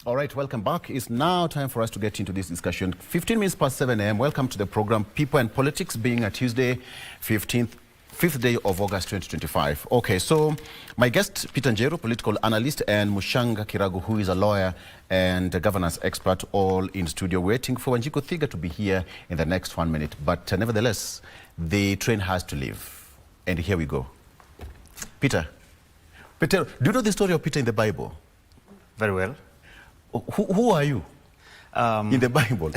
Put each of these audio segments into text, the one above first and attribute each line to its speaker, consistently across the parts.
Speaker 1: All right, welcome back. It's now time for us to get into this discussion. 15 minutes past 7 a.m. Welcome to the program People and Politics, being a Tuesday, 5th day of August 2025. Okay, so my guest, Peter Njeru, political analyst, and Mushanga Kiragu, who is a lawyer and a governance expert, all in studio waiting for Wanjiku Thiga to be here in the next 1 minute. But nevertheless, the train has to leave. And here we go. Peter, do you know the story of Peter in the Bible?
Speaker 2: Very well.
Speaker 1: Who are you in the Bible?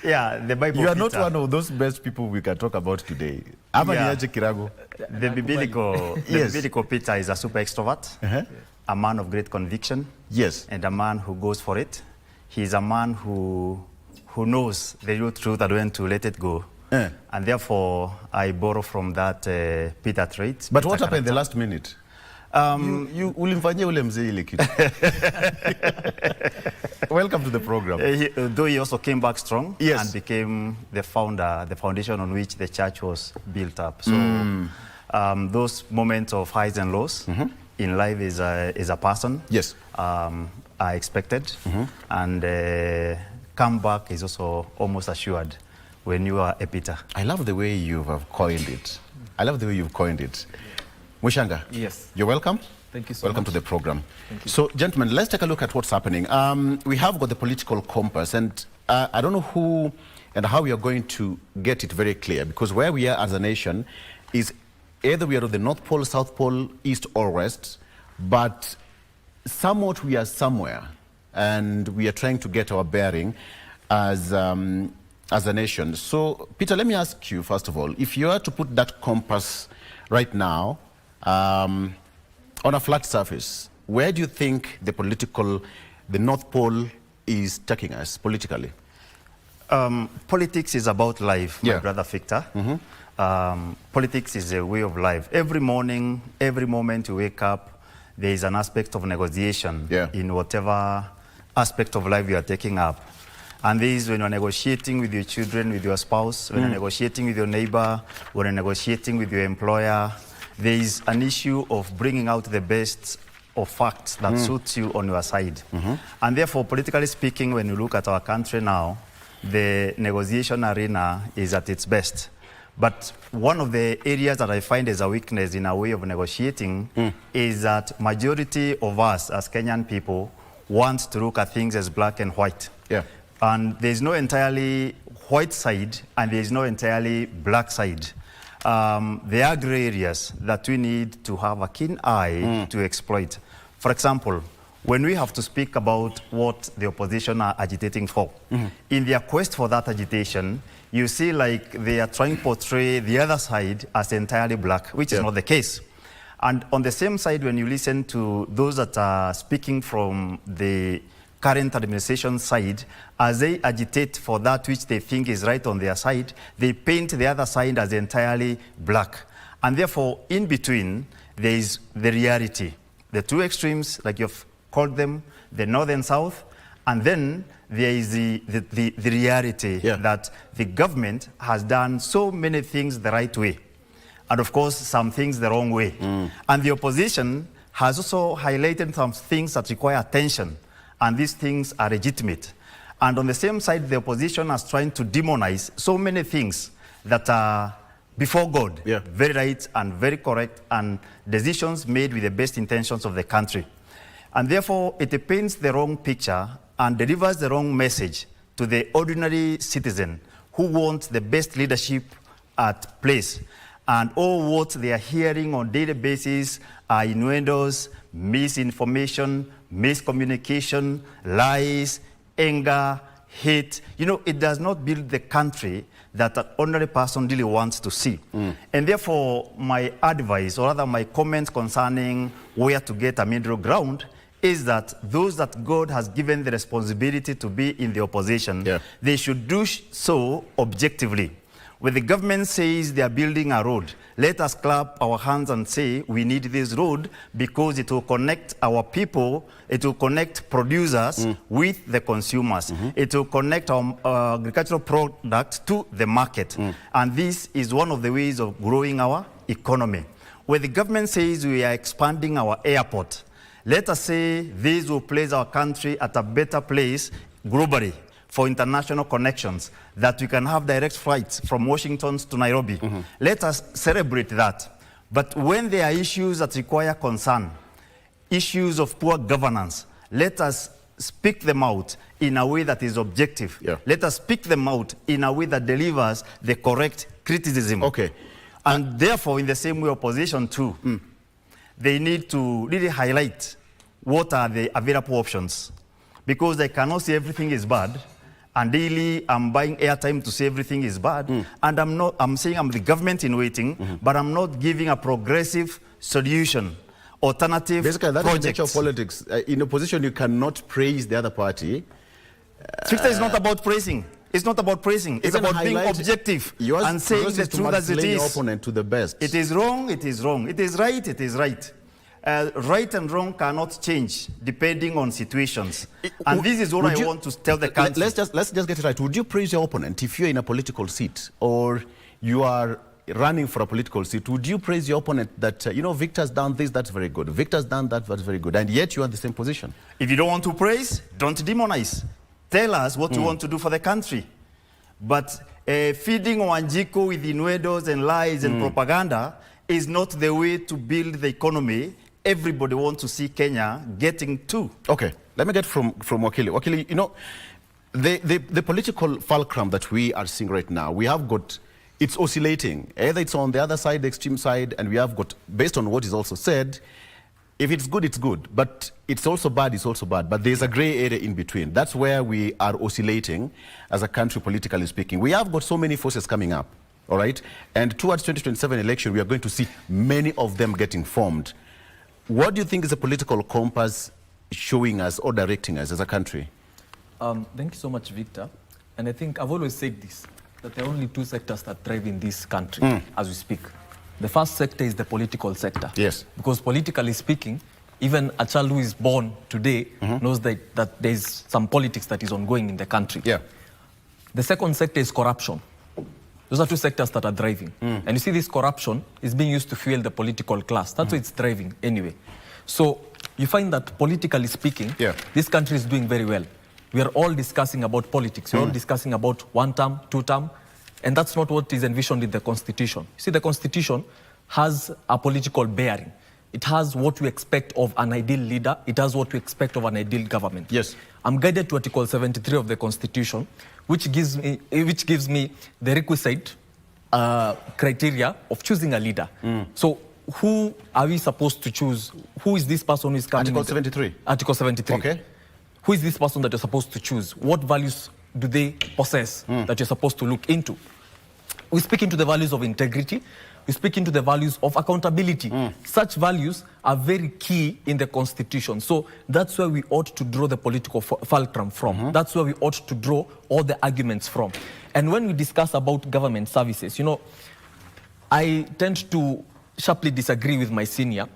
Speaker 2: Yeah, the Bible.
Speaker 1: You are not one of those best people we can talk about today.
Speaker 2: Yeah. The biblical Peter is a super extrovert, a man of great conviction,
Speaker 1: yes,
Speaker 2: and a man who goes for it. He's a man who knows the real truth and when to let it go. And therefore, I borrow from that Peter trait.
Speaker 1: But what happened in the last minute? Ulimfanyia ule mzee ile kitu. Welcome to the program.
Speaker 2: Though he also came back strong,
Speaker 1: yes,
Speaker 2: and became the foundation on which the church was built up. So those moments of highs and lows in life is a person,
Speaker 1: yes,
Speaker 2: are expected, and comeback is also almost assured when you are a Peter.
Speaker 1: I love the way you have coined it. I love the way you've coined it. Mushanga,
Speaker 3: yes,
Speaker 1: you're welcome.
Speaker 3: Thank you so
Speaker 1: welcome
Speaker 3: much.
Speaker 1: to the program.
Speaker 3: Thank you.
Speaker 1: So, gentlemen, let's take a look at what's happening. We have got the political compass, and I don't know who and how we are going to get it very clear, because where we are as a nation is either we are at the North Pole, South Pole, East or West, but somewhat we are somewhere, and we are trying to get our bearing as a nation. So, Peter, let me ask you, first of all, if you are to put that compass right now on a flat surface, where do you think the North Pole is taking us politically?
Speaker 2: Politics is about life, my brother Victor. Politics is a way of life. Every morning, every moment you wake up, there is an aspect of negotiation in whatever aspect of life you are taking up. And this is when you're negotiating with your children, with your spouse, when you're negotiating with your neighbor, when you're negotiating with your employer. There is an issue of bringing out the best of facts that suits you on your side. And therefore, politically speaking, when you look at our country now, the negotiation arena is at its best. But one of the areas that I find as a weakness in our way of negotiating is that majority of us as Kenyan people want to look at things as black and white.
Speaker 1: Yeah.
Speaker 2: And there's no entirely white side and there's no entirely black side. There are gray areas that we need to have a keen eye to exploit. For example, when we have to speak about what the opposition are agitating for, in their quest for that agitation, you see like they are trying to portray the other side as entirely black, which is not the case. And on the same side, when you listen to those that are speaking from the current administration side, as they agitate for that which they think is right on their side, they paint the other side as entirely black. And therefore, in between, there is the reality. The two extremes, like you've called them, the north and south, and then there is the reality that the government has done so many things the right way, and of course, some things the wrong way. And the opposition has also highlighted some things that require attention, and these things are legitimate. And on the same side, the opposition is trying to demonize so many things that are before God, very right and very correct, and decisions made with the best intentions of the country. And therefore, it paints the wrong picture and delivers the wrong message to the ordinary citizen who wants the best leadership at place. And all what they are hearing on a daily basis are innuendos, misinformation, miscommunication, lies, anger, hate. You know, it does not build the country that an ordinary person really wants to see. And therefore, my advice, or rather my comments concerning where to get a middle ground, is that those that God has given the responsibility to be in the opposition, they should do so objectively. When the government says they are building a road, let us clap our hands and say we need this road because it will connect our people, it will connect producers with the consumers, it will connect our agricultural products to the market. And this is one of the ways of growing our economy. When the government says we are expanding our airport, Let us say this will place our country at a better place globally for international connections, that we can have direct flights from Washington to Nairobi. Let us celebrate that. But when there are issues that require concern, issues of poor governance, let us speak them out in a way that is objective.
Speaker 1: Yeah.
Speaker 2: Let us speak them out in a way that delivers the correct criticism.
Speaker 1: Okay.
Speaker 2: And therefore, in the same way, opposition too, they need to really highlight what are the available options. Because they cannot say everything is bad, and daily I'm buying airtime to say everything is bad, and I'm saying I'm the government in waiting, but I'm not giving a progressive solution, alternative
Speaker 1: Basically, that's the
Speaker 2: projects.
Speaker 1: nature of politics. In opposition, you cannot praise the other party.
Speaker 2: Victor, is not about praising. It's not about praising. It's about being objective and saying the truth as it is.
Speaker 1: Your opponent to the best.
Speaker 2: It is wrong, it is wrong. It is right, it is right. Right and wrong cannot change depending on situations. And this is what I want to tell the country.
Speaker 1: Let's just get it right. Would you praise your opponent if you're in a political seat or you are running for a political seat? Would you praise your opponent that, Victor's done this, that's very good. Victor's done that, that's very good. And yet you are in the same position.
Speaker 2: If you don't want to praise, don't demonize. Tell us what you want to do for the country. But feeding Wanjiku with innuendos and lies and propaganda is not the way to build the economy. Everybody wants to see Kenya getting to.
Speaker 1: Okay, let me get from Wakili. Wakili, the political fulcrum that we are seeing right now, we have got, it's oscillating. Either it's on the other side, the extreme side, and we have got, based on what is also said, if it's good, it's good. But it's also bad, it's also bad. But there's a gray area in between. That's where we are oscillating as a country, politically speaking. We have got so many forces coming up, all right? And towards 2027 election, we are going to see many of them getting formed. What do you think is the political compass showing us or directing us as a country?
Speaker 3: Thank you so much, Victor. And I think I've always said this, that there are only two sectors that thrive in this country as we speak. The first sector is the political sector.
Speaker 1: Yes.
Speaker 3: Because politically speaking, even a child who is born today knows that there's some politics that is ongoing in the country.
Speaker 1: Yeah.
Speaker 3: The second sector is corruption. Those are two sectors that are thriving. And you see this corruption is being used to fuel the political class. That's why it's thriving anyway. So you find that politically speaking, this country is doing very well. We are all discussing about politics. We're all discussing about one term, two term, and that's not what is envisioned in the Constitution. You see, the Constitution has a political bearing. It has what we expect of an ideal leader. It has what we expect of an ideal government.
Speaker 1: Yes.
Speaker 3: I'm guided to Article 73 of the Constitution, which gives me the requisite criteria of choosing a leader. So who are we supposed to choose? Who is this person who is coming?
Speaker 1: Article 73.
Speaker 3: Article 73.
Speaker 1: Okay.
Speaker 3: Who is this person that you're supposed to choose? What values do they possess that you're supposed to look into? We speak into the values of integrity. We speak into the values of accountability. Such values are very key in the Constitution. So that's where we ought to draw the political fulcrum from. That's where we ought to draw all the arguments from. And when we discuss about government services, I tend to sharply disagree with my senior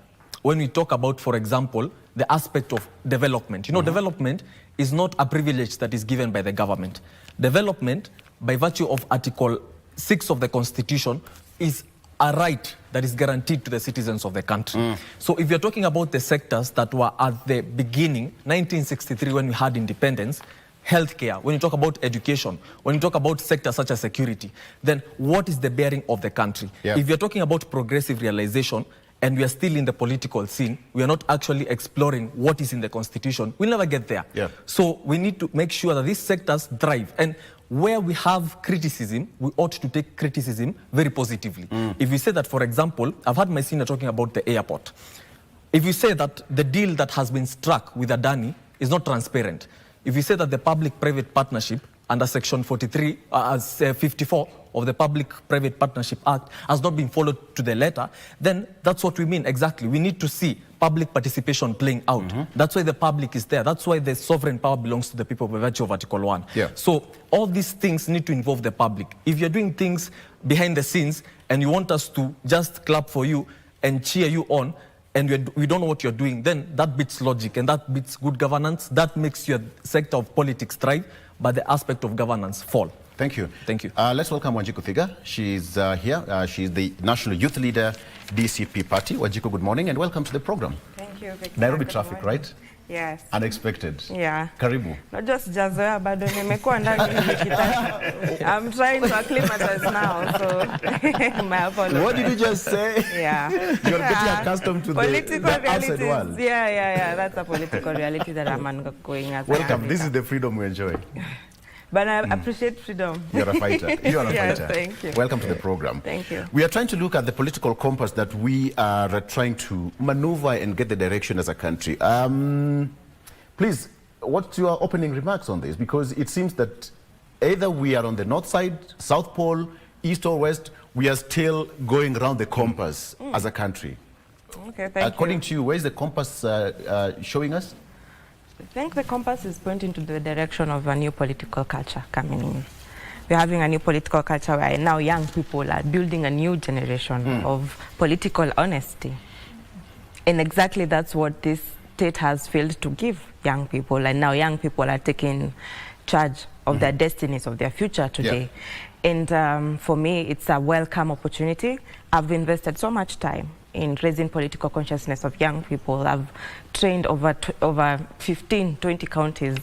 Speaker 3: when we talk about, for example, the aspect of development. Development is not a privilege that is given by the government. Development, by virtue of Article 6 of the Constitution, is a right that is guaranteed to the citizens of the country. So if you're talking about the sectors that were at the beginning, 1963 when we had independence, healthcare, when you talk about education, when you talk about sectors such as security, then what is the bearing of the country? If you're talking about progressive realization, and we are still in the political scene, we are not actually exploring what is in the Constitution, we'll never get there. So we need to make sure that these sectors thrive. And where we have criticism, we ought to take criticism very positively. If we say that, for example, I've had my senior talking about the airport. If we say that the deal that has been struck with Adani is not transparent, if we say that the public-private partnership under Section 54 of the Public-Private Partnership Act has not been followed to the letter, then that's what we mean exactly. We need to see public participation playing out. That's why the public is there. That's why the sovereign power belongs to the people by virtue of Article 1. So all these things need to involve the public. If you're doing things behind the scenes and you want us to just clap for you and cheer you on, and we don't know what you're doing, then that beats logic and that beats good governance. That makes your sector of politics thrive, but the aspect of governance fall.
Speaker 1: Thank you.
Speaker 3: Thank you.
Speaker 1: Let's welcome Wanjiku Thiga. She's here. She's the National Youth Leader, DCP Party. Wanjiku, good morning and welcome to the program.
Speaker 4: Thank Thank you, Victor.
Speaker 1: Nairobi
Speaker 4: Good
Speaker 1: traffic,
Speaker 4: morning.
Speaker 1: right?
Speaker 4: Yes.
Speaker 1: Unexpected.
Speaker 4: Yeah.
Speaker 1: Karibu.
Speaker 4: Not just jazoea bado nimekuwa ndani wiki tatu. I'm trying to acclimatize now, so my apologies.
Speaker 1: What did you just say?
Speaker 4: Yeah.
Speaker 1: You're getting accustomed to
Speaker 4: political
Speaker 1: the outside
Speaker 4: realities.
Speaker 1: world.
Speaker 4: Yeah. That's a political reality that I'm undergoing as a
Speaker 1: Welcome.
Speaker 4: young
Speaker 1: This is
Speaker 4: leader.
Speaker 1: the freedom we enjoy.
Speaker 4: But I appreciate freedom.
Speaker 1: You're a fighter. You are a
Speaker 4: Yes,
Speaker 1: fighter.
Speaker 4: thank you.
Speaker 1: Welcome to the program.
Speaker 4: Thank you.
Speaker 1: We are trying to look at the political compass that we are trying to maneuver and get the direction as a country. Please, what's your opening remarks on this? Because it seems that either we are on the north side, south pole, east or west, we are still going around the compass as a country.
Speaker 4: Okay, thank
Speaker 1: According
Speaker 4: you.
Speaker 1: to you, where is the compass showing us?
Speaker 4: I think the compass is pointing to the direction of a new political culture coming in. We're having a new political culture where now young people are building a new generation of political honesty. And exactly that's what this state has failed to give young people. And now young people are taking charge of their destinies, of their future today. Yeah. And for me, it's a welcome opportunity. I've invested so much time in raising political consciousness of young people. I've trained over 15, 20 counties,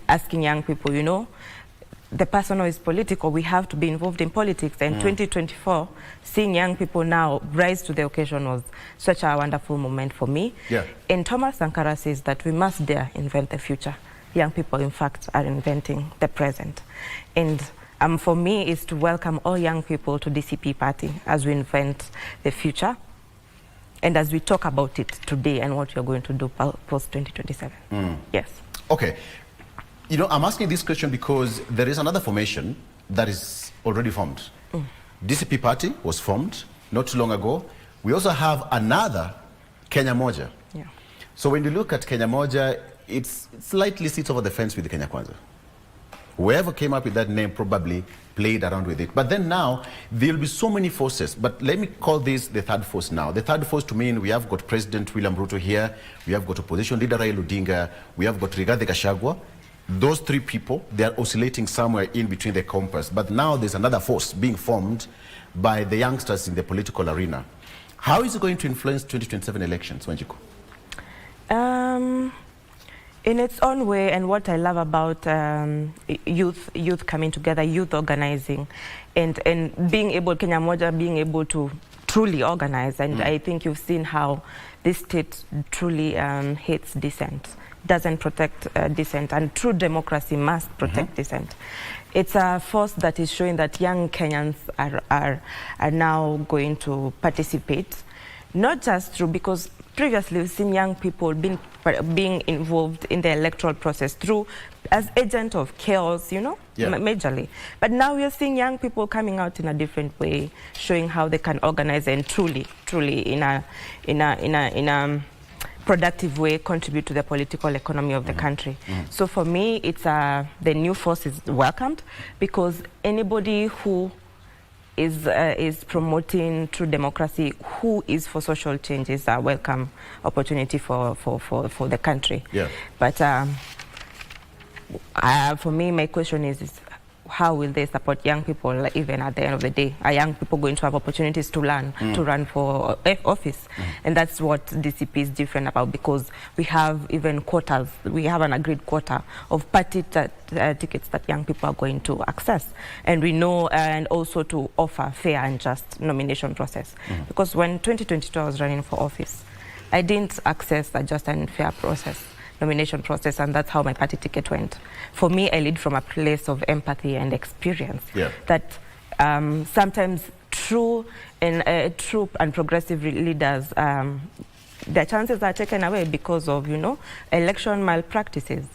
Speaker 4: asking young people, you know, the person who is political, we have to be involved in politics. And 2024, seeing young people now rise to the occasion was such a wonderful moment for me. Yeah. And Thomas Sankara says that we must dare invent the future. Young people, in fact, are inventing the present. And for me, is to welcome all young people to DCP party as we invent the future. And as we talk about it today and what you're going to do post-2027. Yes.
Speaker 1: Okay. You know, I'm asking this question because there is another formation that is already formed. DCP party was formed not too long ago. We also have another Kenya Moja.
Speaker 4: Yeah.
Speaker 1: So when you look at Kenya Moja, it's slightly sits over the fence with the Kenya Kwanza. Whoever came up with that name probably played around with it. But then now, there will be so many forces. But let me call this the third force now. The third force to mean we have got President William Ruto here, we have got opposition leader Raila Odinga, we have got Rigathi Gachagua. Those three people, they are oscillating somewhere in between the compass. But now there's another force being formed by the youngsters in the political arena. How is it going to influence 2027 elections, Wanjiku?
Speaker 4: In its own way, and what I love about youth coming together, youth organizing, and being able, Kenya Moja being able to truly organize. And I think you've seen how this state truly hates dissent, doesn't protect dissent, and true democracy must protect dissent. It's a force that is showing that young Kenyans are now going to participate, not just through, because previously we've seen young people being involved in the electoral process through as agent of chaos, you know, majorly. But now we are seeing young people coming out in a different way, showing how they can organize and truly in a productive way contribute to the political economy of the country. So for me, it's the new force is welcomed, because anybody who is promoting true democracy, who is for social change, is a welcome opportunity for the country. Yeah. But for me, my question is how will they support young people, even at the end of the day? Are young people going to have opportunities to learn, to run for office? And that's what DCP is different about, because we have even quotas. We have an agreed quota of party tickets that young people are going to access. And we know, and also to offer fair and just nomination process. Because when 2022 I was running for office, I didn't access a just and fair nomination process, and that's how my party ticket went. For me, I lead from a place of empathy and experience. Yeah. That sometimes true and progressive leaders, their chances are taken away because of, you know, election malpractices,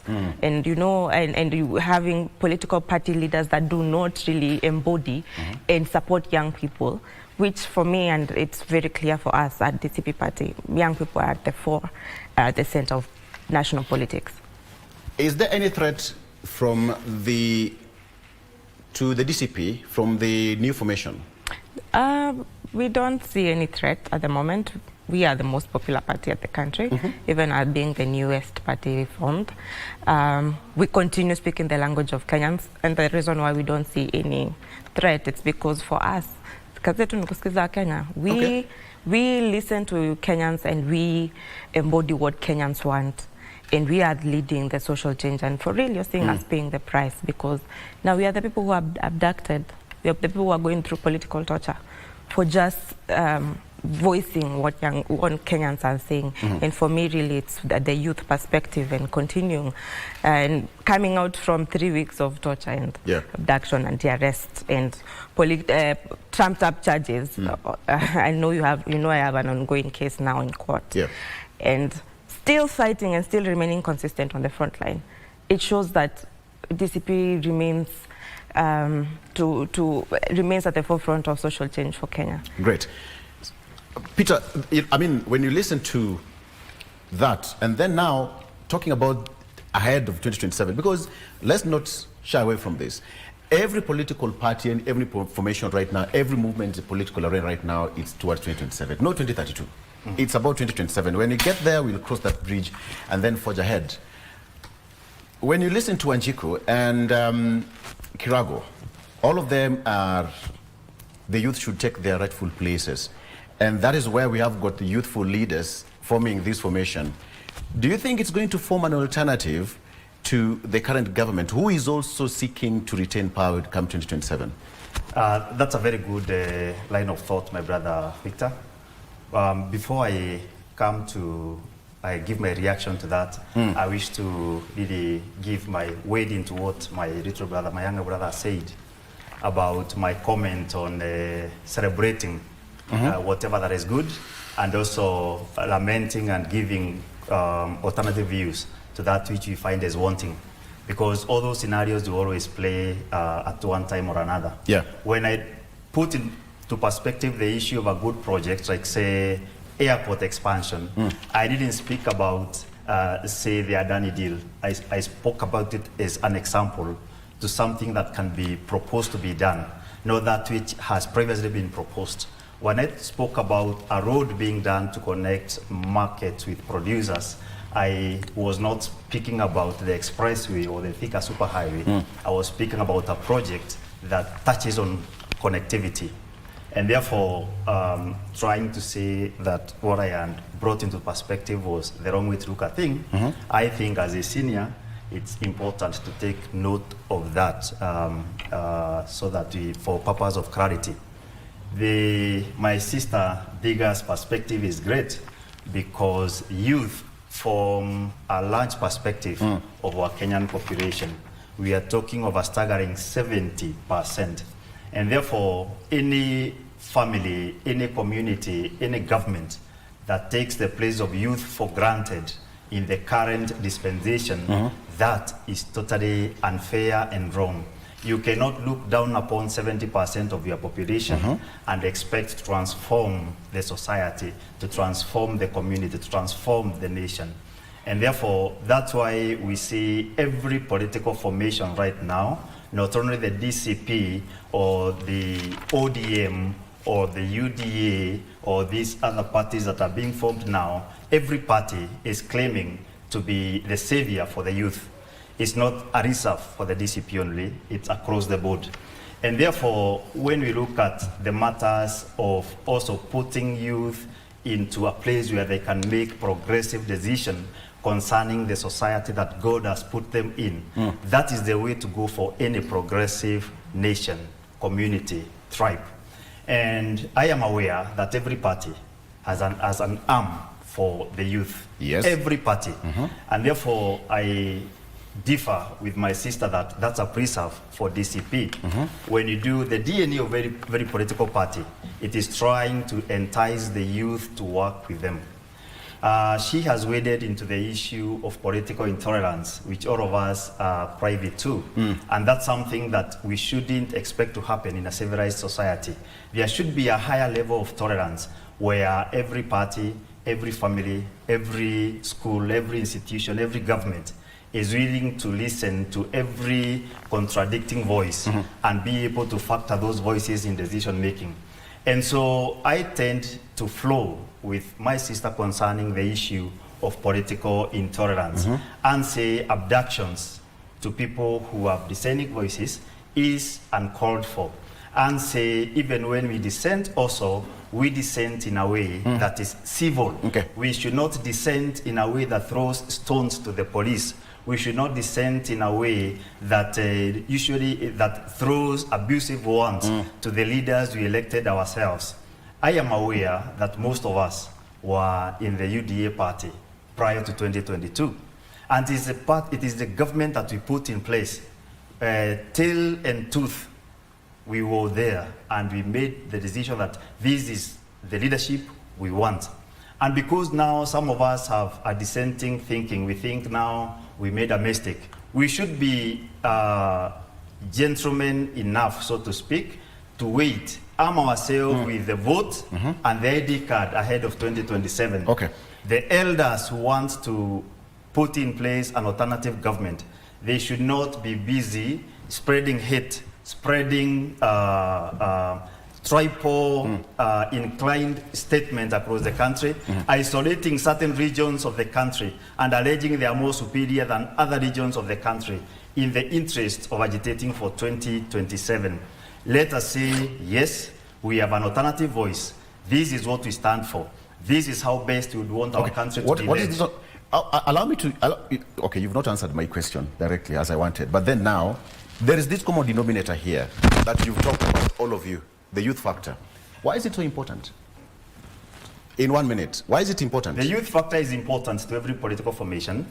Speaker 4: and, you know, and you having political party leaders that do not really embody and support young people, which for me, and it's very clear for us at DCP party, young people are at the fore, at the center of national politics.
Speaker 1: Is there any threat from to the DCP from the new formation?
Speaker 4: We don't see any threat at the moment. We are the most popular party at the country, even as being the newest party formed. We continue speaking the language of Kenyans, and the reason why we don't see any threat, it's because for us, kazi yetu ni kusikiza Kenya. We listen to Kenyans and we embody what Kenyans want. And we are leading the social change. And for real, you're seeing us paying the price, because now we are the people who are abducted. We are the people who are going through political torture for just voicing what Kenyans are saying. And for me, really, it's the youth perspective and continuing and coming out from 3 weeks of torture and abduction and the arrest and trumped up charges. I know I have an ongoing case now in court. And still fighting and still remaining consistent on the front line. It shows that DCP remains remains at the forefront of social change for Kenya.
Speaker 1: Great. Peter, I mean, when you listen to that, and then now talking about ahead of 2027, because let's not shy away from this. Every political party and every formation right now, every movement in the political arena right now, it's towards 2027, not 2032. It's about 2027. When we get there, we'll cross that bridge and then forge ahead. When you listen to Wanjiku and Kirago, all of them are, the youth should take their rightful places. And that is where we have got the youthful leaders forming this formation. Do you think it's going to form an alternative to the current government, who is also seeking to retain power come 2027?
Speaker 2: That's a very good line of thought, my brother Victor. Before I give my reaction to that, I wish to really give my weight into what my little brother, my younger brother said about my comment on celebrating whatever that is good, and also lamenting and giving alternative views to that which we find as wanting. Because all those scenarios do always play at one time or another. When I put into perspective the issue of a good project, like say airport expansion, I didn't speak about say the Adani deal. I spoke about it as an example to something that can be proposed to be done, not that which has previously been proposed. When I spoke about a road being done to connect markets with producers, I was not speaking about the expressway or the Thika superhighway. I was speaking about a project that touches on connectivity. And therefore, trying to say that what I had brought into perspective was the wrong way to look at things, I think as a senior, it's important to take note of that so that for purpose of clarity. My sister Diga's perspective is great, because youth form a large perspective of our Kenyan population. We are talking of a staggering 70%. And therefore, any family, any community, any government that takes the place of youth for granted in the current dispensation, that is totally unfair and wrong. You cannot look down upon 70% of your population and expect to transform the society, to transform the community, to transform the nation. And therefore, that's why we see every political formation right now, not only the DCP or the ODM or the UDA or these other parties that are being formed now, every party is claiming to be the savior for the youth. It's not a reserve for the DCP only, it's across the board. And therefore, when we look at the matters of also putting youth into a place where they can make progressive decisions concerning the society that God has put them in, that is the way to go for any progressive nation, community, tribe. And I am aware that every party has an arm for the youth. Every party. And therefore, I differ with my sister that that's a preserve for DCP. When you do the DNA of very political party, it is trying to entice the youth to work with them. She has waded into the issue of political intolerance, which all of us are privy to. And that's something that we shouldn't expect to happen in a civilized society. There should be a higher level of tolerance where every party, every family, every school, every institution, every government is willing to listen to every contradicting voice and be able to factor those voices in decision making. And so I tend to flow with my sister concerning the issue of political intolerance and say abductions to people who have dissenting voices is uncalled for. and say, even when we dissent also, we dissent in a way that is civil.
Speaker 1: Okay.
Speaker 2: We should not dissent in a way that throws stones to the police. We should not dissent in a way that that throws abusive words to the leaders we elected ourselves. I am aware that most of us were in the UDA party prior to 2022. And it is the government that we put in place. Tail and tooth, we were there and we made the decision that this is the leadership we want. And because now some of us have a dissenting thinking, we think now we made a mistake. We should be gentlemen enough, so to speak, to wait, arm ourselves with the vote and the ID card ahead of 2027.
Speaker 1: Okay.
Speaker 2: The elders who want to put in place an alternative government, they should not be busy spreading hate, spreading tribal inclined statements across the country, isolating certain regions of the country and alleging they are more superior than other regions of the country in the interest of agitating for 2027. Let us say, yes, we have an alternative voice. This is what we stand for. This is how best we would want our country to be led.
Speaker 1: Allow me to... okay, you've not answered my question directly as I wanted. But then now, there is this common denominator here that you've talked about, all of you, the youth factor. Why is it so important? In 1 minute, why is it important?
Speaker 2: The youth factor is important to every political formation,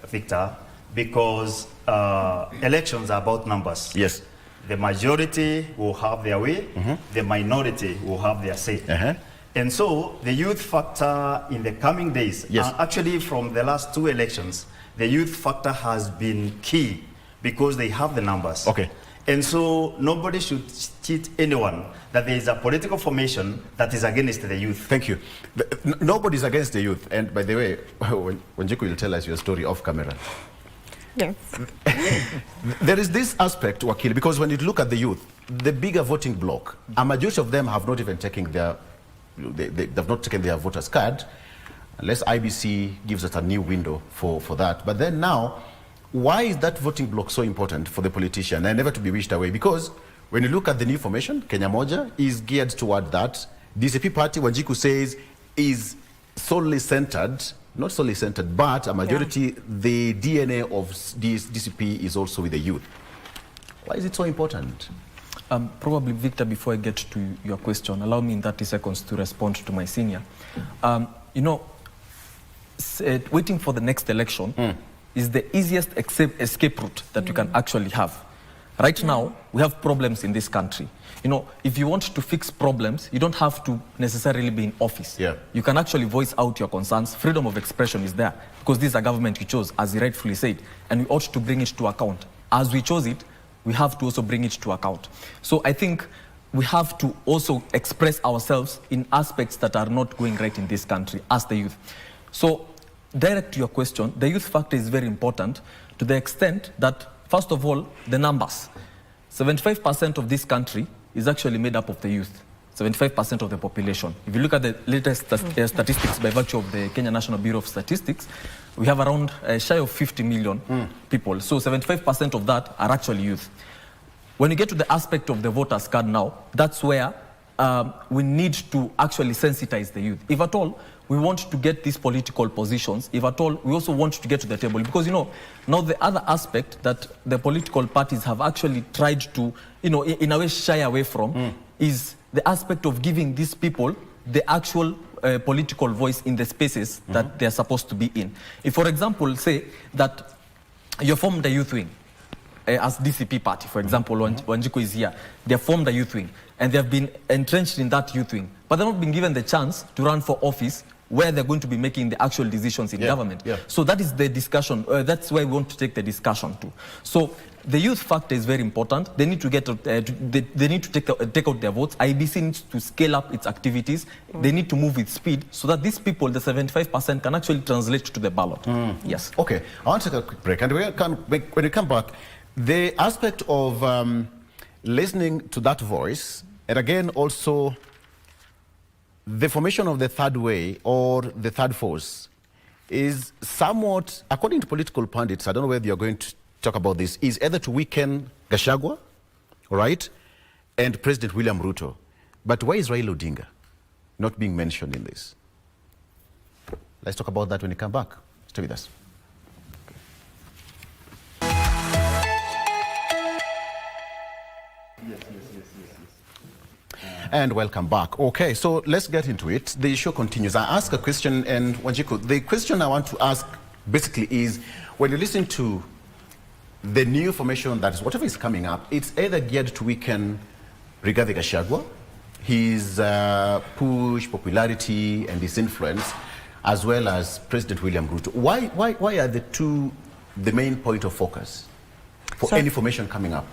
Speaker 2: Victor, because elections are about numbers.
Speaker 1: Yes.
Speaker 2: The majority will have their way, the minority will have their say. And so the youth factor in the coming days, actually from the last 2 elections, the youth factor has been key because they have the numbers.
Speaker 1: Okay.
Speaker 2: And so nobody should cheat anyone that there is a political formation that is against the youth.
Speaker 1: Thank you. Nobody's against the youth. And by the way, when Jiku will tell us your story off camera.
Speaker 4: Yes.
Speaker 1: There is this aspect, Wakili, because when you look at the youth, the bigger voting bloc, a majority of them have not even taken their, they've not taken their voters card, unless IBC gives us a new window for that. But then now, why is that voting bloc so important for the politician and never to be wished away? Because when you look at the new formation, Kenya Moja is geared toward that. DCP party, Wanjiku says, is solely centered, not solely centered, but a majority, the DNA of DCP is also with the youth. Why is it so important?
Speaker 3: Probably, Victor, before I get to your question, allow me in 30 seconds to respond to my senior. You know, waiting for the next election is the easiest escape route that you can actually have. Right now, we have problems in this country. You know, if you want to fix problems, you don't have to necessarily be in office. You can actually voice out your concerns. Freedom of expression is there because this is a government we chose, as you rightfully said, and we ought to bring it to account. As we chose it, we have to also bring it to account. So I think we have to also express ourselves in aspects that are not going right in this country as the youth. So direct to your question, the youth factor is very important to the extent that, first of all, the numbers. 75% of this country is actually made up of the youth, 75% of the population. If you look at the latest statistics by virtue of the Kenya National Bureau of Statistics, we have around shy of 50 million people. So 75% of that are actually youth. When you get to the aspect of the voters card now, that's where we need to actually sensitize the youth. If at all, we want to get these political positions, if at all, we also want to get to the table. Because, you know, now the other aspect that the political parties have actually tried to, you know, in a way shy away from is the aspect of giving these people the actual political voice in the spaces that they're supposed to be in. If, for example, say that you formed a youth wing, as DCP party, for example, Wanjiku is here, they have formed a youth wing, and they have been entrenched in that youth wing, but they're not being given the chance to run for office where they're going to be making the actual decisions in government. So that is the discussion, that's where we want to take the discussion to. So the youth factor is very important. They need to get, they need to take out their votes. IBC needs to scale up its activities. They need to move with speed so that these people, the 75%, can actually translate to the ballot. Yes.
Speaker 1: Okay, I want to take a quick break. And when we come back, the aspect of listening to that voice, and again also the formation of the third way or the third force is somewhat, according to political pundits, I don't know whether you're going to talk about this, is either to weaken Gachagua, right, and President William Ruto. But why is Raila Odinga not being mentioned in this? Let's talk about that when we come back. Stay with us. And welcome back. Okay, so let's get into it. The show continues. I ask a question, and Wanjiku, the question I want to ask basically is, when you listen to the new formation that is whatever is coming up, it's either geared to weaken Rigathi Gachagua, his push, popularity, and his influence, as well as President William Ruto. Why are the two the main point of focus for any formation coming up?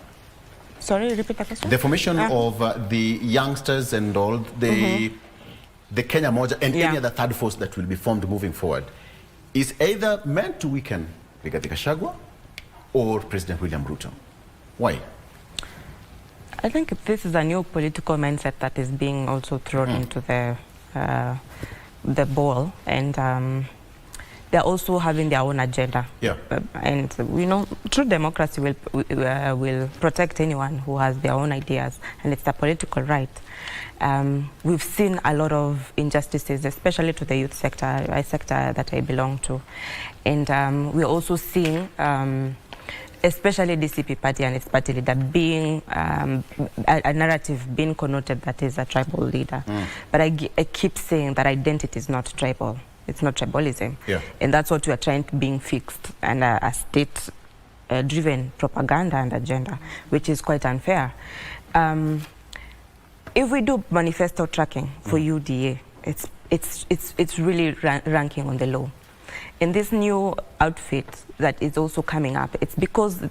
Speaker 4: Sorry, repeat the question.
Speaker 1: The formation of the youngsters and all, the Kenya Moja and any other third force that will be formed moving forward is either meant to weaken Rigathi Gachagua or President William Ruto. Why?
Speaker 4: I think this is a new political mindset that is being also thrown into the ball, and they're also having their own agenda.
Speaker 1: Yeah.
Speaker 4: And you know, true democracy will protect anyone who has their own ideas, and it's a political right. We've seen a lot of injustices, especially to the youth sector, a sector that I belong to. And we're also seeing, especially DCP party and its party leader being, a narrative being connoted that is a tribal leader. But I keep saying that identity is not tribal. It's not tribalism. Yeah. And that's what we are trying to being fixed, and a state-driven propaganda and agenda, which is quite unfair. If we do manifesto tracking for UDA, it's really ranking on the low. In this new outfit that is also coming up, it's because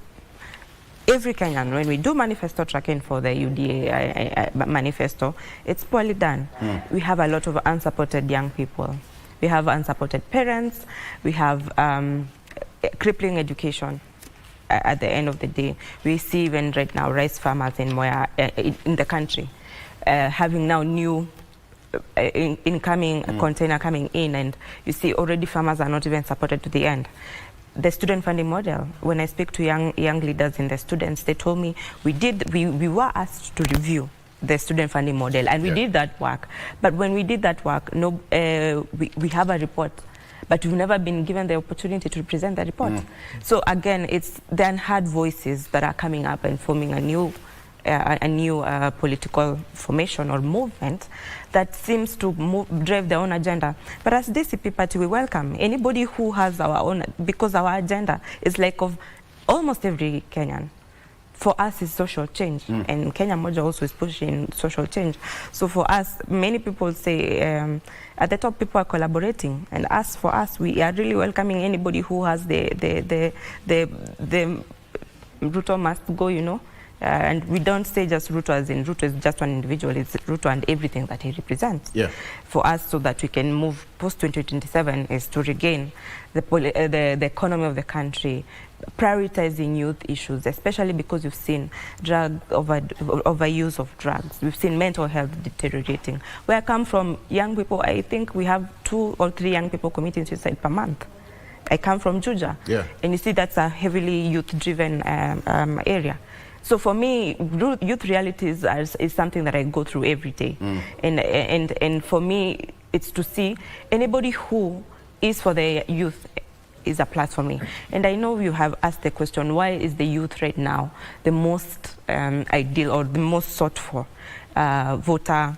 Speaker 4: every Kenyan, when we do manifesto tracking for the UDA manifesto, it's poorly done. We have a lot of unsupported young people. We have unsupported parents. We have crippling education. At the end of the day, we see even right now rice farmers in Moya in the country having now new incoming container coming in, and you see already farmers are not even supported to the end. The student funding model, when I speak to young leaders in the students, they told me we were asked to review the student funding model, and we did that work. But when we did that work, we have a report, but we've never been given the opportunity to present the report. So again, it's the unheard voices that are coming up and forming a new political formation or movement that seems to drive their own agenda. But as DCP party, we welcome anybody who has our own, because our agenda is like of almost every Kenyan. For us, it's social change, and Kenya Moja also is pushing social change. So for us, many people say at the top people are collaborating, and for us, we are really welcoming anybody who has the Ruto must go, you know. And we don't say just Ruto as in Ruto is just one individual, it's Ruto and everything that he represents. Yeah. For us, so that we can move post-2027 is to regain the economy of the country, prioritizing youth issues, especially because you've seen overuse of drugs. We've seen mental health deteriorating. Where I come from, young people, I think we have 2 or 3 young people committing suicide per month. I come from Juja. Yeah. And you see that's a heavily youth-driven area. So for me, youth realities is something that I go through every day. And for me, it's to see anybody who is for the youth is a plus for me. And I know you have asked the question, why is the youth right now the most ideal or the most sought for voter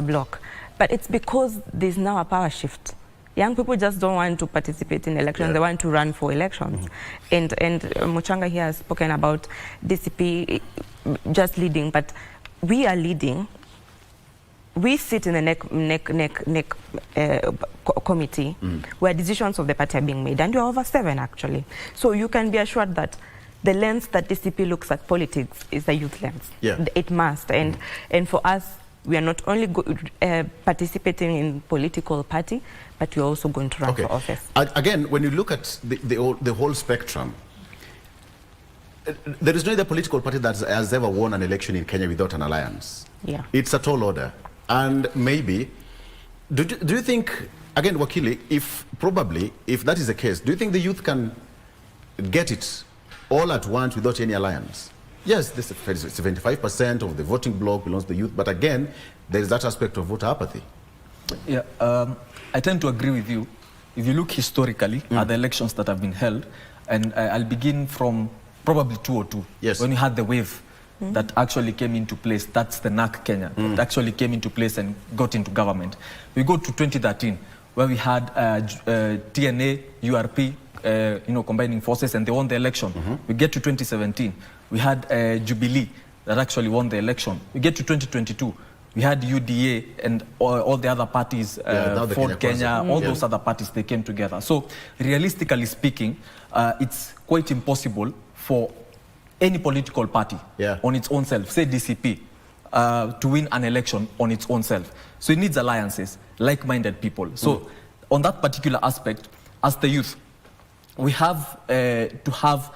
Speaker 4: bloc? But it's because there's now a power shift. Young people just don't want to participate in elections, they want to run for elections. And Muchanga here has spoken about DCP just leading, but we are leading. We sit in the NEC committee where decisions of the party are being made, and we are over 7 actually. So you can be assured that the lens that DCP looks at politics is a youth lens. It must, and for us, we are not only participating in political party, but we're also going to run for office.
Speaker 1: Again, when you look at the whole spectrum, there is no other political party that has ever won an election in Kenya without an alliance. Yeah. It's a tall order. And maybe, do you think, again, Wakili, if that is the case, do you think the youth can get it all at once without any alliance? Yes, this is 75% of the voting bloc belongs to the youth, but again, there is that aspect of voter apathy.
Speaker 3: Yeah, I tend to agree with you. If you look historically at the elections that have been held, and I'll begin from probably 2002,
Speaker 1: yes,
Speaker 3: when you had the wave that actually came into place. That's the NAC Kenya that actually came into place and got into government. We go to 2013, where we had TNA, URP, combining forces, and they won the election. We get to 2017, we had Jubilee that actually won the election. We get to 2022, we had UDA and all the other parties, Ford Kenya, all those other parties, they came together. So realistically speaking, it's quite impossible for any political party on its own self, say DCP, to win an election on its own self. So it needs alliances, like-minded people. So on that particular aspect, as the youth, we have to have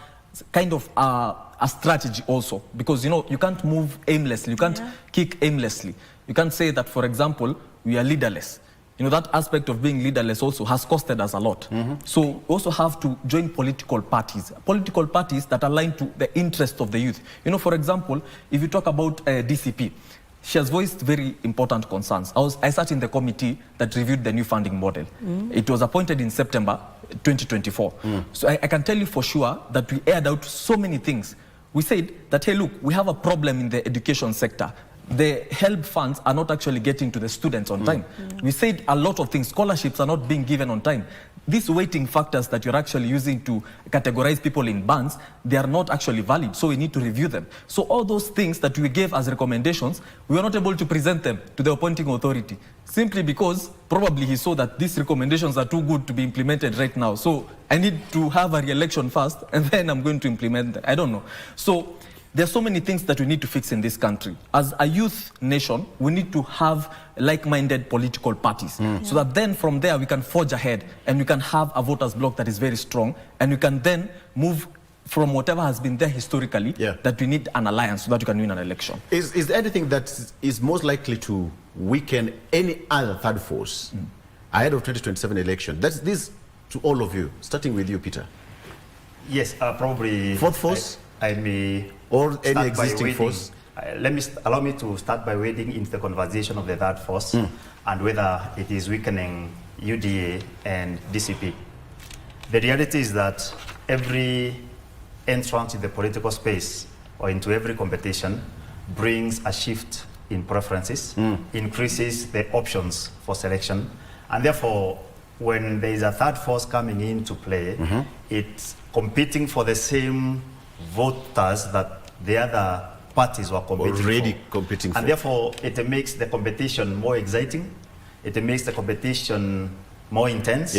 Speaker 3: kind of a strategy also, because you can't move aimlessly, you can't kick aimlessly. You can't say that, for example, we are leaderless. That aspect of being leaderless also has costed us a lot. So we also have to join political parties that align to the interest of the youth. For example, if you talk about DCP, she has voiced very important concerns. I sat in the committee that reviewed the new funding model. It was appointed in September 2024. So I can tell you for sure that we aired out so many things. We said that, hey, look, we have a problem in the education sector. The HELB funds are not actually getting to the students on time. We said a lot of things. Scholarships are not being given on time. These weighting factors that you're actually using to categorize people in bands, they are not actually valid, so we need to review them. So all those things that we gave as recommendations, we were not able to present them to the appointing authority, simply because probably he saw that these recommendations are too good to be implemented right now. So I need to have a re-election first, and then I'm going to implement them. I don't know. So there are so many things that we need to fix in this country. As a youth nation, we need to have like-minded political parties, so that then from there we can forge ahead and we can have a voters bloc that is very strong, and we can then move from whatever has been there historically, that we need an alliance so that we can win an election.
Speaker 1: Is there anything that is most likely to weaken any other third force ahead of 2027 election? That's this to all of you, starting with you, Peter.
Speaker 2: Yes, probably
Speaker 1: fourth force?
Speaker 2: I may
Speaker 1: or any existing force?
Speaker 2: Allow me to start by wading into the conversation of the third force and whether it is weakening UDA and DCP. The reality is that every entrance in the political space or into every competition brings a shift in preferences, increases the options for selection, and therefore when there is a third force coming into play, it's competing for the same voters that the other parties were competing for. And therefore, it makes the competition more exciting. It makes the competition more intense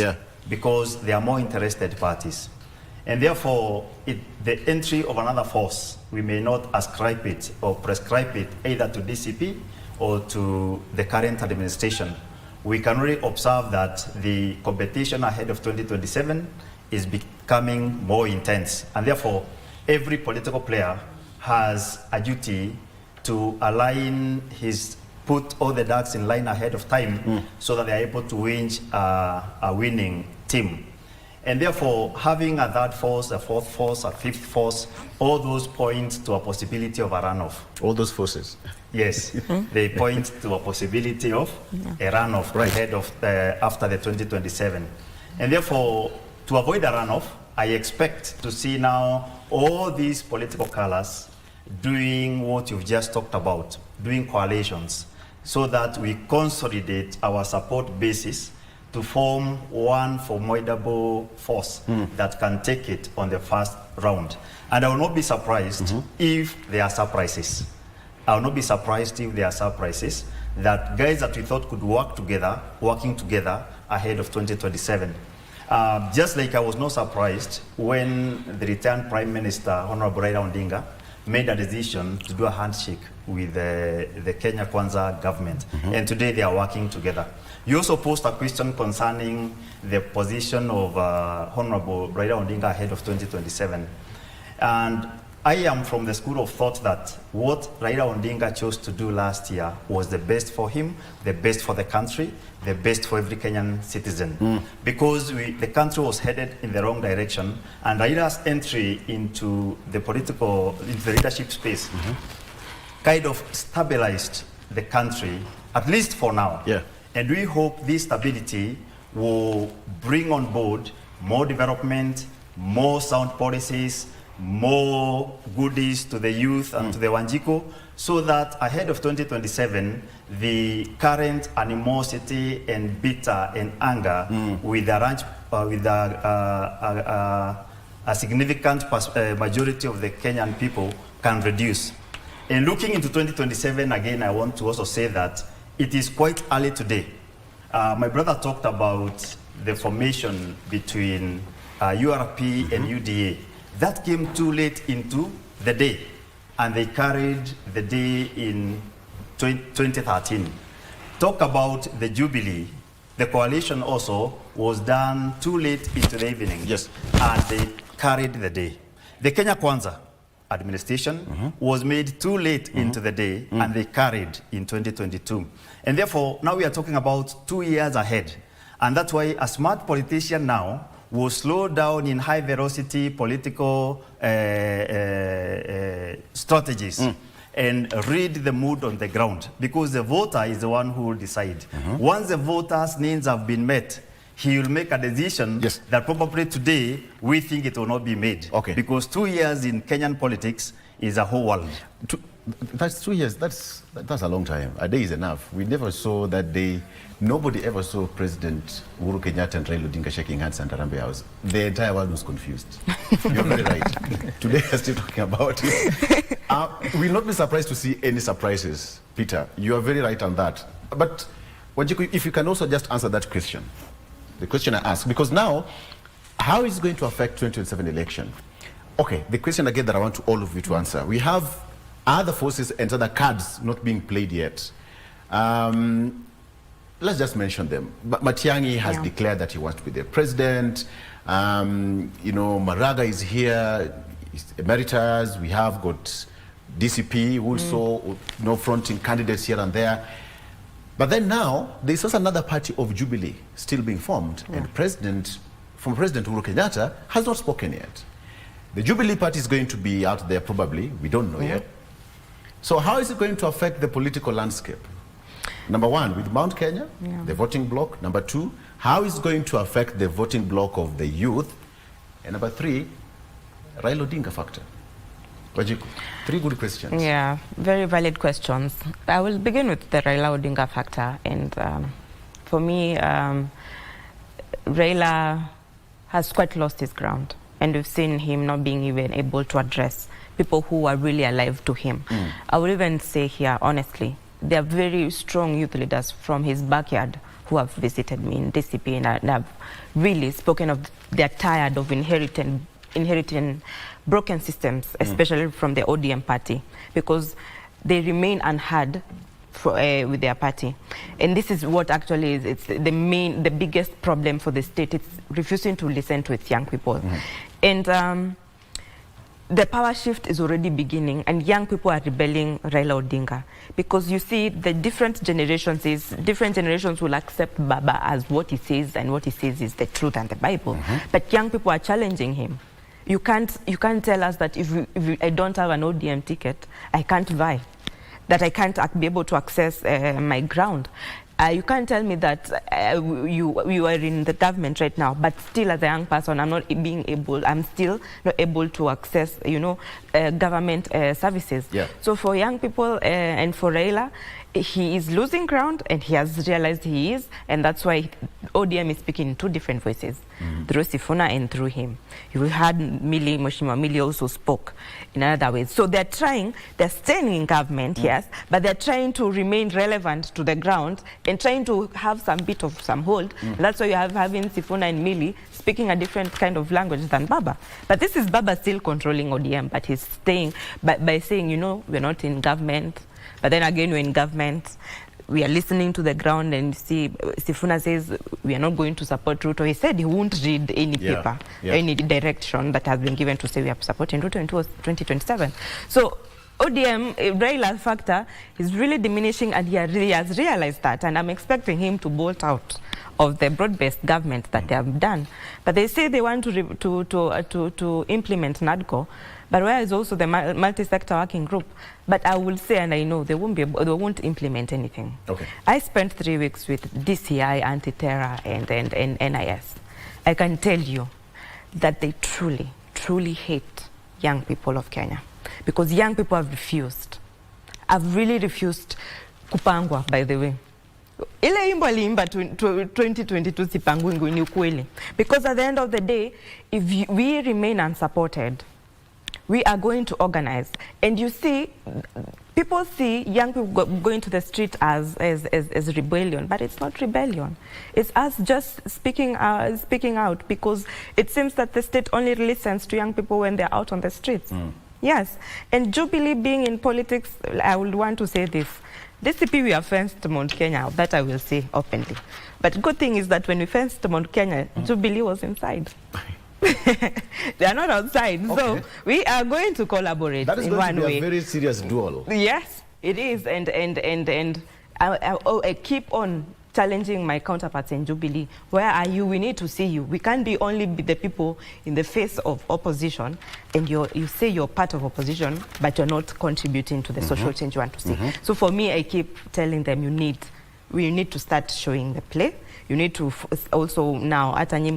Speaker 2: because there are more interested parties. And therefore, the entry of another force, we may not ascribe it or prescribe it either to DCP or to the current administration. We can really observe that the competition ahead of 2027 is becoming more intense. And therefore, every political player has a duty to put all the ducks in line ahead of time so that they are able to win a winning team. And therefore, having a third force, a fourth force, a fifth force, all those point to a possibility of a runoff.
Speaker 1: All those forces?
Speaker 2: Yes, they point to a possibility of a runoff ahead of after the 2027. And therefore, to avoid a runoff, I expect to see now all these political colors doing what you've just talked about, doing coalitions, so that we consolidate our support basis to form one formidable force that can take it on the first round. And I will not be surprised if there are surprises. I will not be surprised if there are surprises that guys that we thought could work together, working together ahead of 2027. Just like I was not surprised when the returned Prime Minister, Honorable Raila Odinga, made a decision to do a handshake with the Kenya Kwanza government. And today they are working together. You also posed a question concerning the position of Honorable Raila Odinga ahead of 2027. And I am from the school of thought that what Raila Odinga chose to do last year was the best for him, the best for the country, the best for every Kenyan citizen. Because the country was headed in the wrong direction, and Raila's entry into the leadership space kind of stabilized the country, at least for now.
Speaker 1: Yeah.
Speaker 2: And we hope this stability will bring on board more development, more sound policies, more goodies to the youth and to the Wanjiko, so that ahead of 2027, the current animosity and bitter and anger with a significant majority of the Kenyan people can reduce. And looking into 2027, again, I want to also say that it is quite early today. My brother talked about the formation between URP and UDA. That came too late into the day, and they carried the day in 2013. Talk about the Jubilee. The coalition also was done too late into the evening.
Speaker 1: Yes.
Speaker 2: And they carried the day. The Kenya Kwanza administration was made too late into the day, and they carried in 2022. And therefore, now we are talking about 2 years ahead. And that's why a smart politician now will slow down in high velocity political strategies and read the mood on the ground, because the voter is the one who will decide. Once the voter's needs have been met, he will make a decision that probably today we think it will not be made.
Speaker 1: Okay.
Speaker 2: Because 2 years in Kenyan politics is a whole world.
Speaker 1: That's 2 years. That's a long time. A day is enough. We never saw that day. Nobody ever saw President Uhuru Kenyatta and Raila Odinga shaking hands at Harambee House. The entire world was confused. You're very right. Today we're still talking about it. We'll not be surprised to see any surprises, Peter. You are very right on that. But Wanjiku, if you can also just answer that question, the question I asked, because now, how is it going to affect 2027 election? Okay, the question again that I want all of you to answer. We have other forces and other cards not being played yet. Let's just mention them. Matiang'i has declared that he wants to be the president. You know, Maraga is here, emeritus. We have got DCP also, you know, fronting candidates here and there. But then now, there's also another party of Jubilee still being formed, and President Uhuru Kenyatta has not spoken yet. The Jubilee party is going to be out there probably, we don't know yet. So how is it going to affect the political landscape? Number one, with Mount Kenya, the voting bloc. Number two, how is it going to affect the voting bloc of the youth? And number three, Raila Odinga factor. Wajiku, 3 good questions.
Speaker 4: Yeah, very valid questions. I will begin with the Raila Odinga factor. And for me, Raila has quite lost his ground. And we've seen him not being even able to address people who are really alive to him. I would even say here, honestly, there are very strong youth leaders from his backyard who have visited me in DCP and have really spoken of they're tired of inheriting broken systems, especially from the ODM party, because they remain unheard with their party. And this is what actually is the biggest problem for the state. It's refusing to listen to its young people. And the power shift is already beginning, and young people are rebelling Raila Odinga, because you see the different generations will accept Baba as what he says, and what he says is the truth and the Bible. But young people are challenging him. You can't tell us that if I don't have an ODM ticket, I can't vie, that I can't be able to access my ground. You can't tell me that you are in the government right now, but still as a young person, I'm still not able to access, government services. So for young people and for Raila, he is losing ground, and he has realized he is, and that's why ODM is speaking in 2 different voices, through Sifuna and through him. You heard Mheshimiwa Millie also spoke in another way. So they're staying in government, yes, but they're trying to remain relevant to the ground and trying to have some hold. That's why you have having Sifuna and Millie speaking a different kind of language than Baba. But this is Baba still controlling ODM, but he's staying by saying, we're not in government. But then again, we're in government. we are listening to the ground and see Sifuna says we are not going to support Ruto. He said he won't read any paper, any direction that has been given to say we are supporting Ruto in 2027. So ODM, Raila's factor is really diminishing, and he has realized that, and I'm expecting him to bolt out of the broad-based government that they have done. But they say they want to implement NADCO, but where is also the multi-sector working group? But I will say, and I know they won't implement anything.
Speaker 1: Okay.
Speaker 4: I spent 3 weeks with DCI, anti-terror, and NIS. I can tell you that they truly, truly hate young people of Kenya, because young people have refused. I've really refused kupangwa, by the way. Ile imbo aliimba 2022 sipangwi ni ukweli. Because at the end of the day, if we remain unsupported, we are going to organize. And you see, people see young people going to the street as rebellion, but it's not rebellion. It's us just speaking out, because it seems that the state only listens to young people when they're out on the streets. Yes, and Jubilee being in politics, I would want to say this. DCP, we have fenced Mount Kenya, that I will say openly. But good thing is that when we fenced Mount Kenya, Jubilee was inside. They are not outside. Okay. So we are going to collaborate
Speaker 1: that is
Speaker 4: in
Speaker 1: going
Speaker 4: one
Speaker 1: to be
Speaker 4: way.
Speaker 1: A very serious duel.
Speaker 4: Yes, it is. And I keep on challenging my counterparts in Jubilee. Where are you? We need to see you. We can't be only the people in the face of opposition, and you say you're part of opposition, but you're not contributing to the social change you want to see. So for me, I keep telling them we need to start showing the play. You need to also now, playing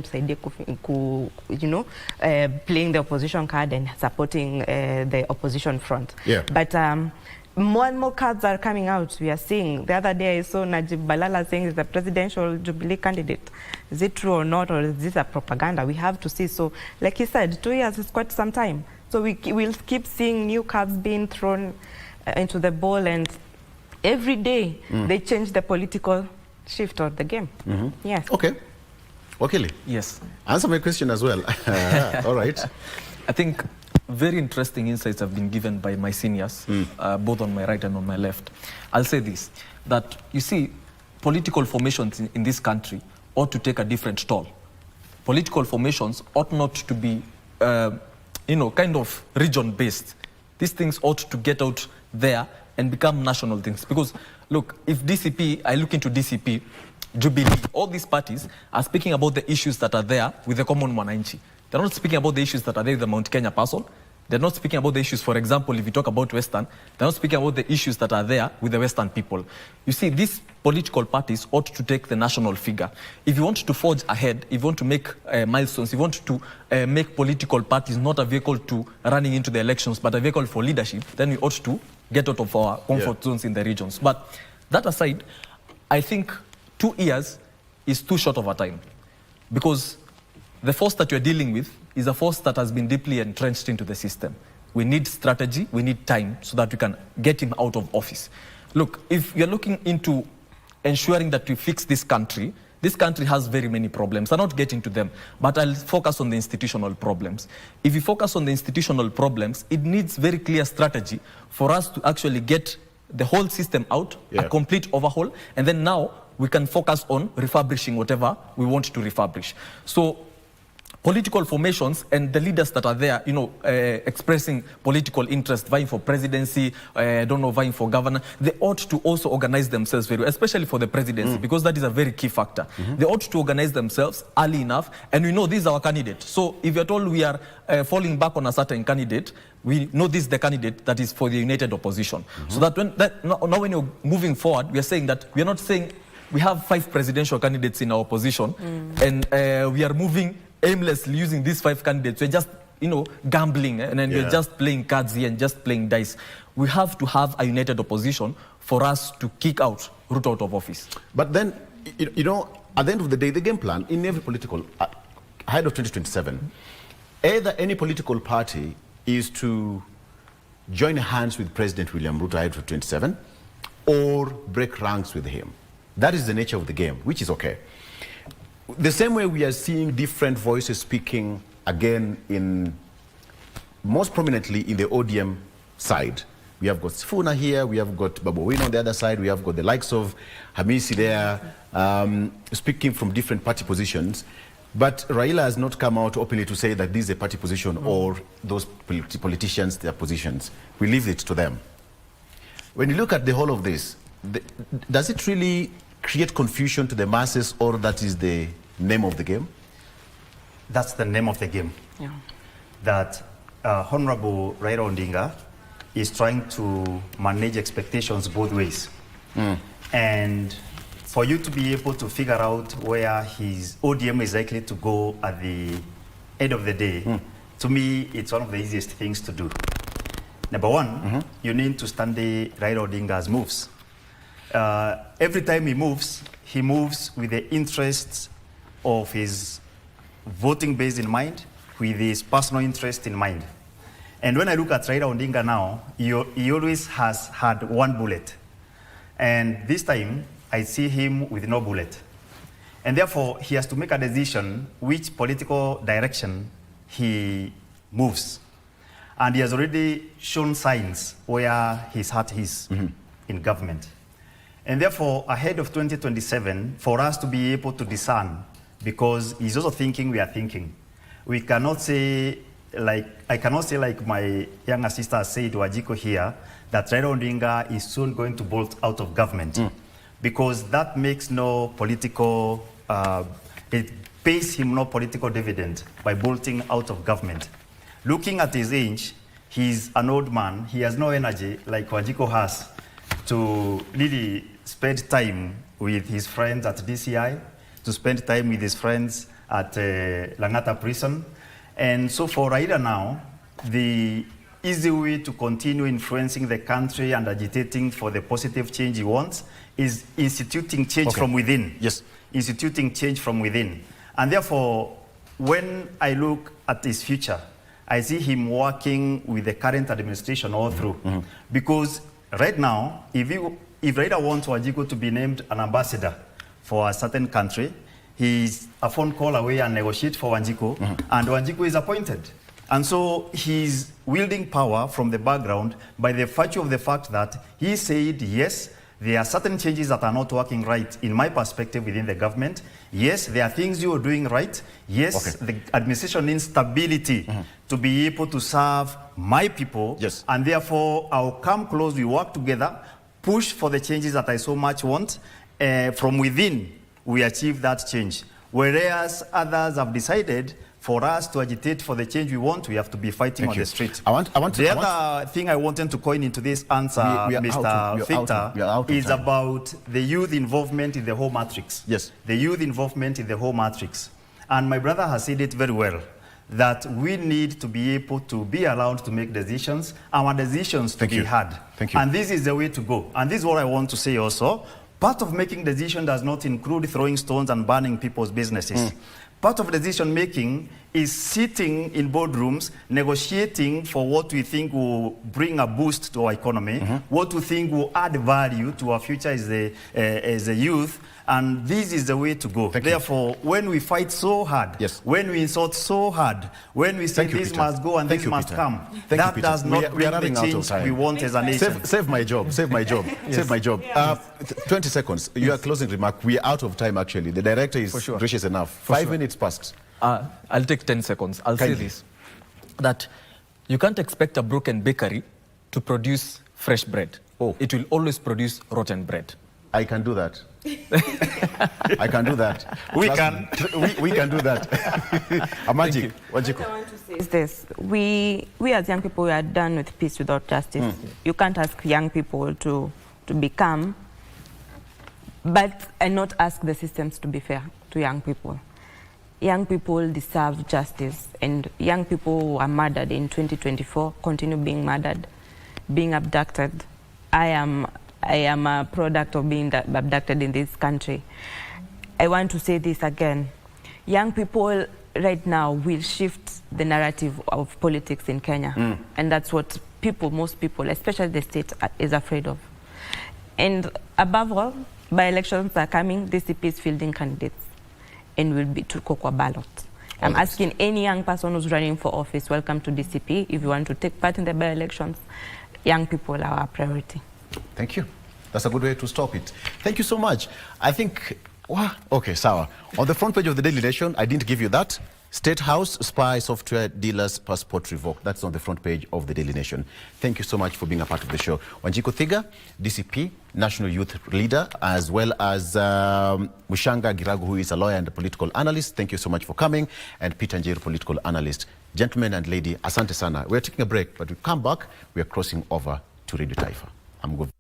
Speaker 4: the opposition card and supporting the opposition front.
Speaker 1: Yeah.
Speaker 4: But more and more cards are coming out. We are seeing. The other day I saw Najib Balala saying he's the presidential Jubilee candidate. Is it true or not, or is this a propaganda? We have to see. So, like he said, 2 years is quite some time. So we'll keep seeing new cards being thrown into the ball, and every day they change the political shift of the game. Yes.
Speaker 1: Okay. Wakili.
Speaker 3: Yes.
Speaker 1: Answer my question as well. All right.
Speaker 3: I think very interesting insights have been given by my seniors, both on my right and on my left. I'll say this, that you see, political formations in this country ought to take a different toll. Political formations ought not to be, kind of region-based. These things ought to get out there and become national things. Because, look, if DCP, I look into DCP, Jubilee, all these parties are speaking about the issues that are there with the common mwananchi. They're not speaking about the issues that are there with the Mount Kenya person. They're not speaking about the issues, for example, if you talk about Western, they're not speaking about the issues that are there with the Western people. You see, these political parties ought to take the national figure. If you want to forge ahead, if you want to make milestones, if you want to make political parties not a vehicle to running into the elections, but a vehicle for leadership, then we ought to get out of our comfort zones in the regions. But that aside, I think 2 years is too short of a time, because the force that you're dealing with is a force that has been deeply entrenched into the system. We need strategy, we need time so that we can get him out of office. Look, if you're looking into ensuring that we fix this country has very many problems. I'll not get into them, but I'll focus on the institutional problems. If you focus on the institutional problems, it needs very clear strategy for us to actually get the whole system out, a complete overhaul, and then now we can focus on refurbishing whatever we want to refurbish. So political formations and the leaders that are there, expressing political interest, vying for presidency, vying for governor, they ought to also organize themselves very well, especially for the presidency, because that is a very key factor. They ought to organize themselves early enough, and we know this is our candidate. So if you're told we are falling back on a certain candidate, we know this is the candidate that is for the united opposition. So that now when you're moving forward, we are saying that we are not saying we have 5 presidential candidates in our opposition, and we are moving aimlessly using these 5 candidates. We're just, gambling, and then we're just playing cards here and just playing dice. We have to have a united opposition for us to kick out Ruto out of office.
Speaker 1: But then, at the end of the day, the game plan in every political, ahead of 2027, either any political party is to join hands with President William Ruto ahead of 2027 or break ranks with him. That is the nature of the game, which is okay. The same way we are seeing different voices speaking again most prominently in the ODM side, We have got Sifuna here, we have got Babu Owino on the other side, we have got the likes of Hamisi there, speaking from different party positions. But Raila has not come out openly to say that this is a party position or those politicians, their positions. We leave it to them. When you look at the whole of this, does it really create confusion to the masses, or that is the name of the game?
Speaker 2: That's the name of the game.
Speaker 4: Yeah.
Speaker 2: That Honorable Raila Odinga is trying to manage expectations both ways. And for you to be able to figure out where his ODM is likely to go at the end of the day, to me, it's one of the easiest things to do. Number one, you need to study Raila Odinga's moves. Every time he moves with the interests of his voting base in mind, with his personal interest in mind. And when I look at Raila Odinga now, he always has had one bullet. And this time, I see him with no bullet. And therefore, he has to make a decision which political direction he moves. And he has already shown signs where his heart is in government. And therefore, ahead of 2027, for us to be able to discern, because he's also thinking we are thinking. We cannot say, I cannot say like my younger sister said, Wajiko here, that Raila Odinga is soon going to bolt out of government. Because that makes no political, it pays him no political dividend by bolting out of government. Looking at his age, he's an old man. He has no energy like Wajiko has to really spend time with his friends at DCI, to spend time with his friends at Langata prison. And so for Raila now, the easy way to continue influencing the country and agitating for the positive change he wants is instituting change from within.
Speaker 1: Yes.
Speaker 2: Instituting change from within. And therefore, when I look at his future, I see him working with the current administration all through. Because right now, if Raila wants Wajiko to be named an ambassador for a certain country, he's a phone call away and negotiate for Wanjiku, and Wanjiku is appointed. And so he's wielding power from the background by the virtue of the fact that he said, yes, there are certain changes that are not working right in my perspective within the government. Yes, there are things you are doing right. Yes, the administration needs stability to be able to serve my people.
Speaker 1: Yes.
Speaker 2: And therefore, I'll come close, we work together, push for the changes that I so much want. From within, we achieve that change. Whereas others have decided for us to agitate for the change we want, we have to be fighting on the street. The other thing I wanted to coin into this answer, Mr. Victor, is about the youth involvement in the whole matrix.
Speaker 1: Yes.
Speaker 2: The youth involvement in the whole matrix. And my brother has said it very well, that we need to be able to be allowed to make decisions, our decisions to be heard.
Speaker 1: Thank you.
Speaker 2: And this is the way to go. And this is what I want to say also. Part of making decisions does not include throwing stones and burning people's businesses. Part of decision making is sitting in boardrooms, negotiating for what we think will bring a boost to our economy, what we think will add value to our future as a youth, and this is the way to go. Therefore, when we fight so hard, when we insult so hard, when we say this must go and this must come, that does not bring the change we want as a nation.
Speaker 1: Save my job, save my job, save my job. 20 seconds, your closing remark. We are out of time actually. The director is gracious enough. 5 minutes past.
Speaker 3: I'll take 10 seconds. I'll say this, that you can't expect a broken bakery to produce fresh bread. It will always produce rotten bread.
Speaker 1: I can do that. I can do that. We can do that. A magic.
Speaker 4: What I want to say is this. We as young people, we are done with peace without justice. You can't ask young people to become, and not ask the systems to be fair to young people. Young people deserve justice, and young people who are murdered in 2024 continue being murdered, being abducted. I am a product of being abducted in this country. I want to say this again. Young people right now will shift the narrative of politics in Kenya. And that's what most people, especially the state, is afraid of. And above all, by-elections are coming, DCP is fielding candidates and will be to Kokwa ballot. I'm asking any young person who's running for office, welcome to DCP. If you want to take part in the by-elections, young people are our priority.
Speaker 1: Thank you. That's a good way to stop it. Thank you so much. I think, wow, okay, sawa. On the front page of the Daily Nation, I didn't give you that. State House, spy software dealers passport revoked. That's on the front page of the Daily Nation. Thank you so much for being a part of the show. Wanjiku Thiga, DCP, National Youth Leader, as well as Mushanga Giragu, who is a lawyer and a political analyst. Thank you so much for coming. And Peter Njeru, political analyst. Gentlemen and lady, asante sana. We're taking a break, but we come back. We are crossing over to Radio Taifa. I'm going.